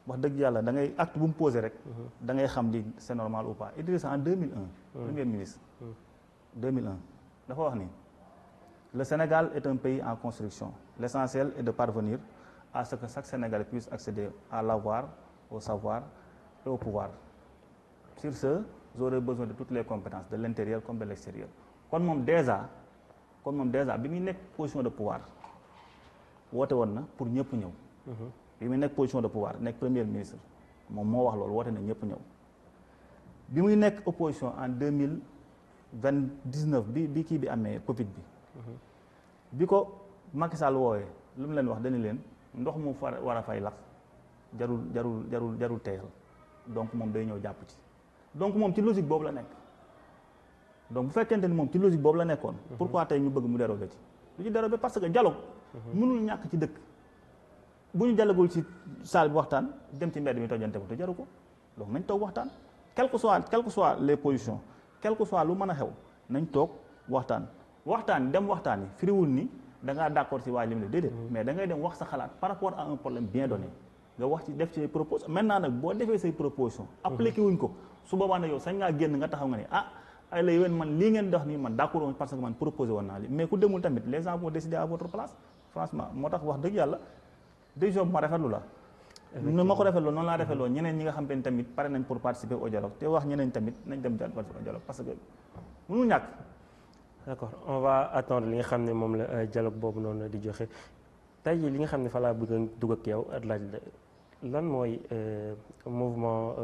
wax dëgg yàlla da ngay acte bu mu posé rek. da ngay xam li c'est normal ou pas Idrissa en 2001. premier ministre. 2001 dafa wax ni le Sénégal est un pays en construction l'essentiel est de parvenir à ce que chaque Sénégalais puisse accéder à l'avoir au savoir et au pouvoir sur ce j'aurais besoin de toutes les compétences de l'intérieur comme de l'extérieur kon moom déjà bi muy nekk position de pouvoir woote woon na pour ñëpp ñëw bi muy nekk position de pouvoir nekk premier ministre moom moo wax loolu woote na ñëpp ñëw bi muy nekk opposition en 2019 bi kii bi amee Covid bi ko Macky Sall woowee lu mu leen wax dañu leen ndox mu war a fay lakk jarul teyal donc moom day ñëw jàpp ci donc moom ci logique boobu la nekk donc bu fekkente ni moom ci logique boobu la nekkoon pourquoi tey ñu bëgg mu déroger ci lu ci déroger parce que dialogue mënul ñàkk ci dëkk bu ñu dialogul ci salle bi waxtaan dem ci mbedd mi tojante ko te jaru ko donc nañ toog waxtaan quel que soit les positions quel que soit lu mën a xew nañ toog waxtaan dem waxtaan yi firiwul ni da ngaa d'accord ci waa lim la déedéet mais da ngay dem wax sa xalaat par rapport à un problème bien donné nga wax ci def ci proposition maintenant nag boo defee say proposition appliqué wuñ ko su boobaa nag yow sañ ngaa génn nga taxaw nga ni ay la yowén man lii ngeen dox nii man d'accord woon parce que man proposé woon naa li mais ku demul tamit les gens vont décider à votre place franchement moo tax wax dëgg yàlla décision bu ma rafetlu la nu ma ko rafetloo noonu laa rafetloo ñeneen ñi nga xam te ni tamit pare nañ pour participer au dialogue te wax ñeneen tamit nañ dem au dialogue parce que mënul ñàkk. d'accord on va attendre li nga xam ne moom la dialogue boobu noonu di joxe tey jii li nga xam ne fa laa bëgg a dugg ak yow laaj lan mooy mouvement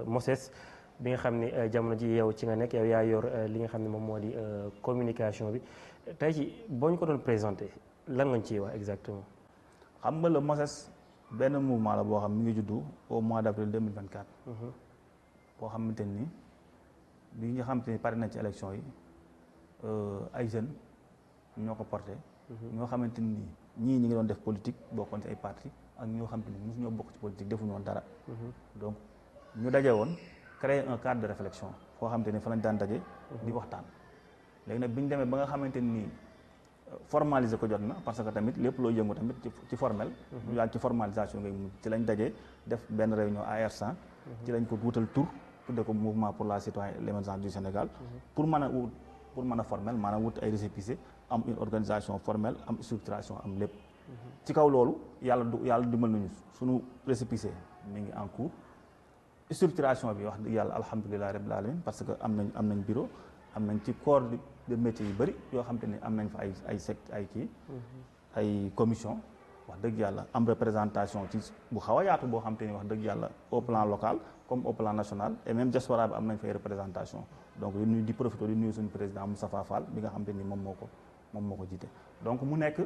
MOSES bi nga xam ne jamono ji yow ci nga nekk yow yaa yor li nga xam ne moom moo di communication bi tey jii boo ñu ko doon présenté lan nga ñu ciy wax exactement. xam nga le MOSES benn mouvement la boo xam mi ngi juddu au mois d'avril 2024. boo xamante ni bi nga xamante ni pare nañ ci élection yi ay jeunes ñoo ko porté. ñoo xamante ni ñii ñi ngi doon def politique bokkoon ci ay parti ak ñoo xam te ni mosu ñoo bokk ci politique defuñu woon dara. donc ñu daje woon créer un cadre de réflexion foo xam te ni fa lañ daan daje. di waxtaan léegi nag bi ñu demee ba nga xamante ni formaliser ko jot na parce que tamit lépp loo yëngu tamit ci formel. ñu daal ci formalisation ngay ci lañ daje def benn réunion AR100. ci lañ ko wutal tur tudde ko mouvement pour la citoyenneté et l'émergence du Sénégal. pour mën a formel maanaam wut ay récépissé am une organisation formelle am structuration am lépp. ci kaw loolu yàlla dimbal nañu suñu récépissé mi ngi en cours structuration bi wax dëgg yàlla alhamdulilah rabbil alamin parce que am nañ bureau am nañ ci corps de métier yu bëri yoo xam te ne am nañ fa ay commission wax dëgg yàlla am représentation ci bu xaw a yaatu boo xam te ni wax dëgg yàlla au plan local comme au plan national et même diaspora bi am nañ fay représentation donc di profité di nuyu suñu président Moustapha Fall bi nga xam te ni moom moo ko jiite donc mu nekk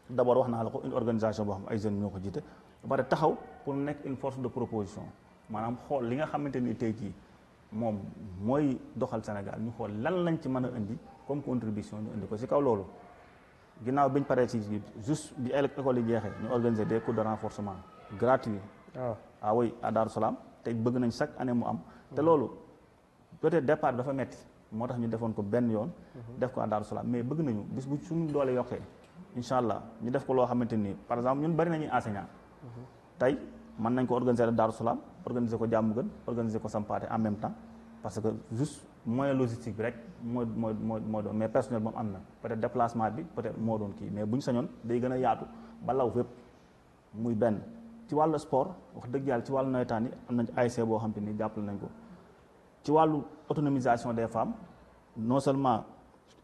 d'abord wax naa la ko une organisation boo xam ay jeunes ñoo ko jiite ba pare taxaw pour nekk une force de proposition maanaam xool li nga xamante ni tey jii moom mooy doxal Sénégal ñu xool lan lañ ci mën a indi comme contribution ñu indi ko ci kaw loolu ginnaaw biñ paree ci juste bi école yi jeexee ñu organiser des cours de renforcement gratuits. ah oui à Darou Salam te bëgg nañ chaque année mu am te loolu peut-être départ dafa metti moo tax ñu defoon ko benn yoon def ko à Darou Salam mais bëgg nañu bis bu suñu doole yokkee incha allah ñu def ko loo xamante ni par exemple ñun bari nañuy enseignant tey mën nañ ko organiser Darou Salam organiser ko Diamaguène organiser ko Sampaate en même temps parce que juste moyen logistique bi rek moo doon mais personnel moom am na peut-être déplacement bi peut-être moo doon kii mais bu ñu sañoon day gën a yaatu ba law fépp muy benn ci wàllu sport wax dëgg yàlla ci wàllu nawetaan yi am nañ ASC boo xam te ni jàppale nañ ko ci wàllu autonomisation des femmes non seulement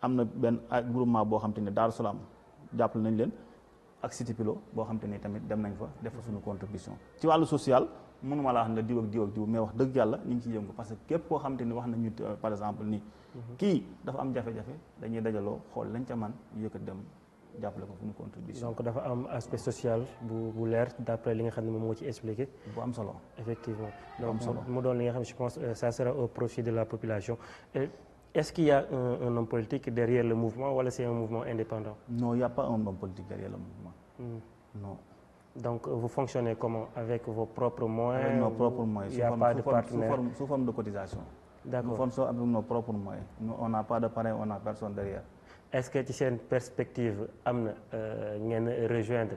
am na benn groupement boo xam te ni Darou Salam jàppale nañ leen ak City Pilo boo xam te ni tamit dem nañ fa def fa suñu contribution ci wàllu social mënuma la wax ne diw ak diw mais wax dëgg yàlla ñu ngi ciy yëngu parce que képp koo xam te ni wax nañu par exemple ni kii dafa am jafe-jafe dañuy dajaloo xool lañ ca man ñu yëkkat dem jàppale ko suñu contribution. donc dafa am aspect social bu leer d'après li nga xam ne moom moo ci expliqué. bu am solo effectivement donc mu doon li nga xam ne je pense ça sera au profit de la population. Est-ce qu'il y a un homme politique derrière le mouvement ou c'est un mouvement indépendant? Non, il n'y a pas un homme politique derrière le mouvement. Non. Donc vous fonctionnez comment? Avec vos propres moyens? Avec nos propres moyens. Il n'y a pas de partenaire? Sous forme de cotisation. D'accord. Nous fonctionnons avec nos propres moyens. Nous, on n'a pas de parrain, on n'a personne derrière. Est-ce que tu sais une perspective de rejoindre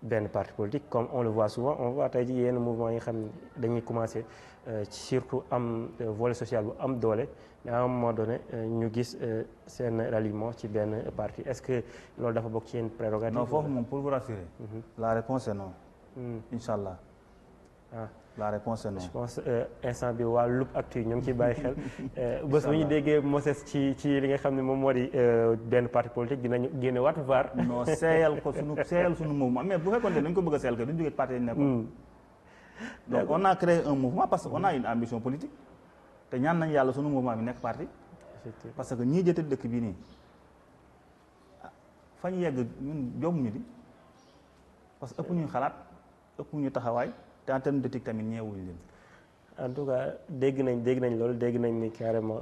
benn parti politique comme on le voit souvent on voit tey jii yenn mouvement yi nga xam ne dañuy commencer surtout am volet social bu am doole mais à un moment donné ñu gis seen ralliement ci benn parti est-ce que loolu dafa bokk ci yenn prérogative? Non, foofu moom pour vous rassurer. La réponse est non. Inch'Allah. Ah. La réponse est non. Je pense instant bi waa Loup Actu ñoo ngi ciy bàyyi xel bés bu ñu déggee Moses ci li nga xam ne moom moo di benn parti politique dinañu génne waat VAR. non seeyal ko seeyal suñu mouvement mais bu fekkoon ne dañu ko bëgg a seeyal ko duñu jógee parti yi nekkoon. donc on a créé un mouvement parce que on a une ambition politique te ñaan nañ yàlla suñu mouvement bi nekk parti. parce que ñii jëte dëkk bii nii fa ñu yegg ñun jommuñu di parce que ëpp ñu xalaat ëpp ñu taxawaay. te en terme d'éthique tamit ñeewuñu leen. en tout cas dégg nañ loolu dégg nañ ni carrément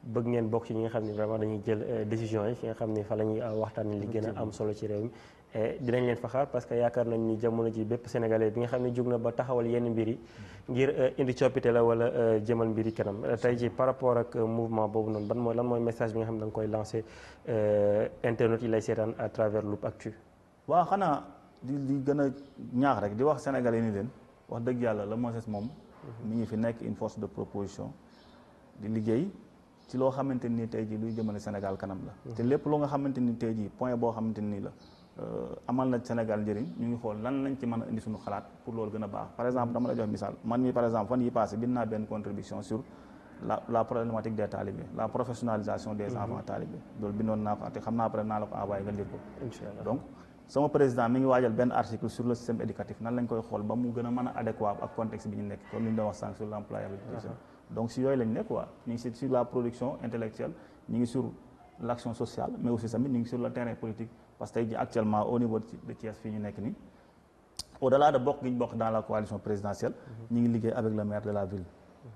bëgg ngeen bokk ci ñi nga xam ne vraiment dañuy jël décision yi fi nga xam ne fa la ñuy waxtaan li gën a am solo ci réew mi dinañ leen fa xaar parce que yaakaar nañ ni jamono ji bépp sénégalais bi nga xam ne jóg na ba taxawal yenn mbir yi ngir indi coppite la wala jëmal mbir yi kanam tey ji par rapport ak mouvement boobu noonu lan mooy message bi nga xam ne da nga koy lancer internet yi lay seetaan à travers Loup Actu. waaw xanaa di gën a ñaax rek di wax sénégalais ni leen. wax dëgg yàlla la Moses moom mi ngi fi nekk une force de proposition di liggéey ci loo xamante ni tey jii luy jëmale Sénégal kanam la te lépp loo nga xamante ni tey jii point boo xamante ni la amal na Sénégal njëriñ ñu ngi xool lan lañ ci mën a indi suñu xalaat pour loolu gën a baax par exemple dama la jox misaal man mi par exemple fan yi passé bind naa benn contribution sur la problématique des talibés la professionnalisation des enfants talibés loolu bindoon naa ko te xam naa après naa la ko envoyé nga lire ko donc sama président mi ngi waajal benn article sur le système éducatif nan lañ koy xool ba mu gën a mën a adéquat ak contexte bi ñu nekk comme li ñu doon wax sànq sur l'employabilité donc si yooyu lañ nekk quoi ñu ngi sur la production intellectuelle ñu ngi sur l'action sociale mais aussi tamit ñu ngi sur le terrain politique parce que tey jii actuellement au niveau de Thiès fii ñu nekk nii au-delà de bokk gi ñu bokk dans la coalition présidentielle ñu ngi liggéey avec le maire de la ville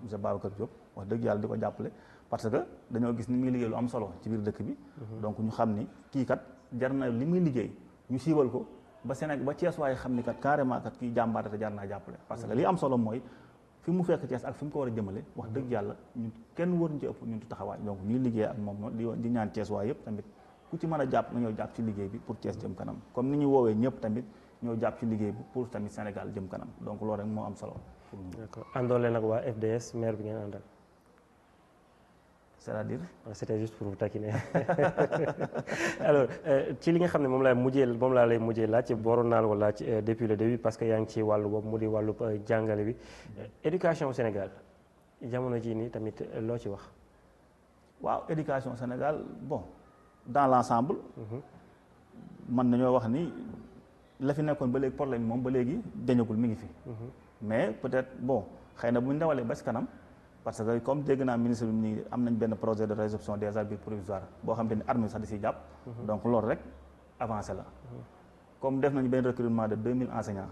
monsieur Babacar Diop wax dëgg yàlla di ko jàppale parce que dañoo gis ni muy liggéey lu am solo ci biir dëkk bi donc ñu xam ni kii kat jar na li muy liggéey ñu siiwal ko ba Sénégal ba Thiès waaye xam ni kat carrément kat kii jàmbaar te jar naa jàppale parce que li am solo mooy fi mu fekk Thiès ak fi mu ko war a jëmale wax dëgg yàlla ñun kenn waruñu ci ëpp ñun taxawaay donc ñuy liggéey ak moom di ñaan Thiès waaye yëpp tamit ku ci mën a jàpp nga ñëw jàpp ci liggéey bi pour Thiès jëm kanam comme ni ñu woowee ñëpp tamit ñëw jàpp ci liggéey bi pour tamit Sénégal jëm kanam donc loolu rek moo am solo. d'accord àndoon leen ak waa FDS maire bi ngeen àndal. c'est-à-dire. c'était juste pour vous taquiner alors ci li nga xam ne moom laa lay mujjee laaj waroon naa la ko laaj depuis le début parce que yaa ngi ci wàllu boobu mu di wàllu jàngale bi éducation au Sénégal jamono jii nii tamit loo ci wax. waaw éducation Sénégal bon dans l'ensemble. mën nañoo wax ni la fi nekkoon ba léegi problème moom ba léegi dañagul mi ngi fi. mais peut-être bon xëy na bu ñu dawalee ba ci kanam. parce que comme dégg naa ministre bi nii am nañ benn projet de réception des abris provisoires boo xam te ni armée sax di siy jàpp. donc loolu rek avancé la. comme def nañu benn recrutement de 2000 enseignants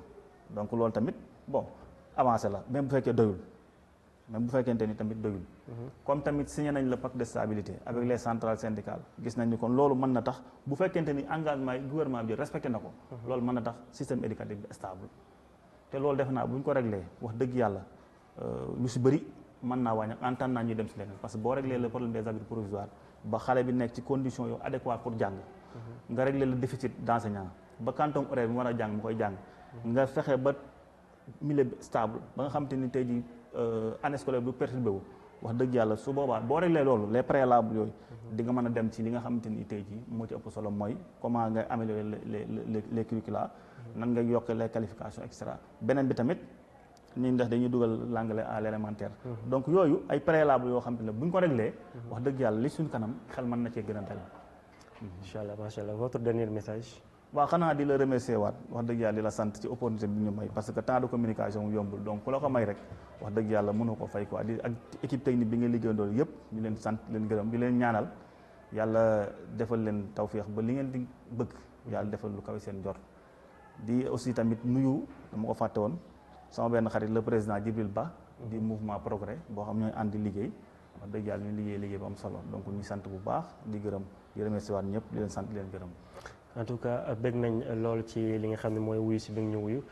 donc loolu tamit bon avancé la même bu fekkee doyul même bu fekkente ni tamit doyul. comme tamit signé nañ le pacte de stabilité avec les centrales syndicales gis nañ ni kon loolu mën na tax bu fekkente ni engagement yi gouvernement bi respecté na ko. loolu mën na tax système éducatif bi stable te loolu def naa bu ñu ko réglé wax dëgg yàlla lu si bëri. mën naa wàññi en temps naa ñuy dem si leneen parce que boo réglé le problème des abris provisoires ba xale bi nekk ci condition yu adéquate pour jàng nga réglé le déficit d'enseignant ba quantum horaire bi mu war a jàng mu koy jàng nga fexe ba milieu stable ba nga xam te ni tey jii année scolaire bu perturbé wu wax dëgg yàlla su boobaa boo réglé loolu les préalables yooyu di nga mën a dem ci li nga xamante ni tey jii moo ci ëpp solo mooy comment nga améliorer les curricula nan nga yokk les qualifications et cetera beneen bi tamit ni ndax dañuy dugal l'anglais à l'élémentaire donc yooyu ay préalable yoo xam te ne bu ñu ko réglé wax dëgg yàlla li suñ kanam xel mën na cee gën a dal. incha allah macha allah votre dernier message. waaw xanaa di la remercier waat wax dëgg yàlla di la sant ci opportunité bi ñu may parce que temps de communication mu yombul donc ku la ko may rek wax dëgg yàlla mënoo ko fay quoi di ak équipe technique bi nga liggéeyandool yëpp ñu leen sant leen gërëm di leen ñaanal yàlla defal leen tawféex ba li ngeen di bëgg yàlla defal lu kaw seen njort di aussi tamit nuyu dama ko fàtte woon sama benn xarit le président Djibril Ba di mouvement progrès boo xam ñooy ànd di liggéey wax dëgg yàlla ñu liggéey bu am solo donc ñu sant bu baax di gërëm di remercier waat ñëpp di leen sant di leen gërëm. en tout cas bëgg nañ lool ci li nga xam ne mooy wuyu si bi nga ñu wuyu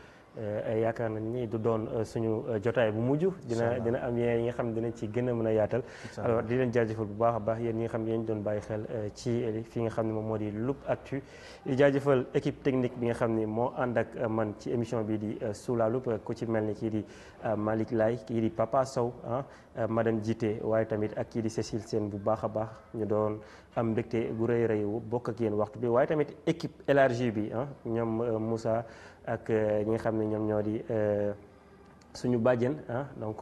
yaakaar nañ ni du doon suñu jotaay bu mujj. dina am yeneen yi nga xam ne dinañ ci gën a mën a yaatal. alors di leen jaajëfal bu baax a baax yéen ñi nga xam ne yéen doon bàyyi xel ci fi nga xam ne moom moo di Loup Actu di jaajëfal équipe technique bi nga xam ne moo ànd ak man ci émission bi di Sous la Loupe ku ci mel ni kii di Malick Laye kii di Papa Sow madame Djité waaye tamit ak kii di Cécile Sène bu baax a baax ñu doon am mbégte gu rëy rëy bokk ak yéen waxtu bi waaye tamit équipe élargie bi ñoom Moussa ak ñi nga xam ne ñoom ñoo di suñu bàjjen donc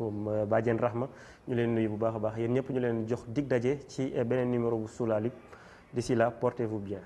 bàjjen Rahma ñu leen nuyu bu baax a baax yéen ñëpp ñu leen jox dig daje ci beneen numéro bu Sous la Loupe d'ici là portez-vous bien.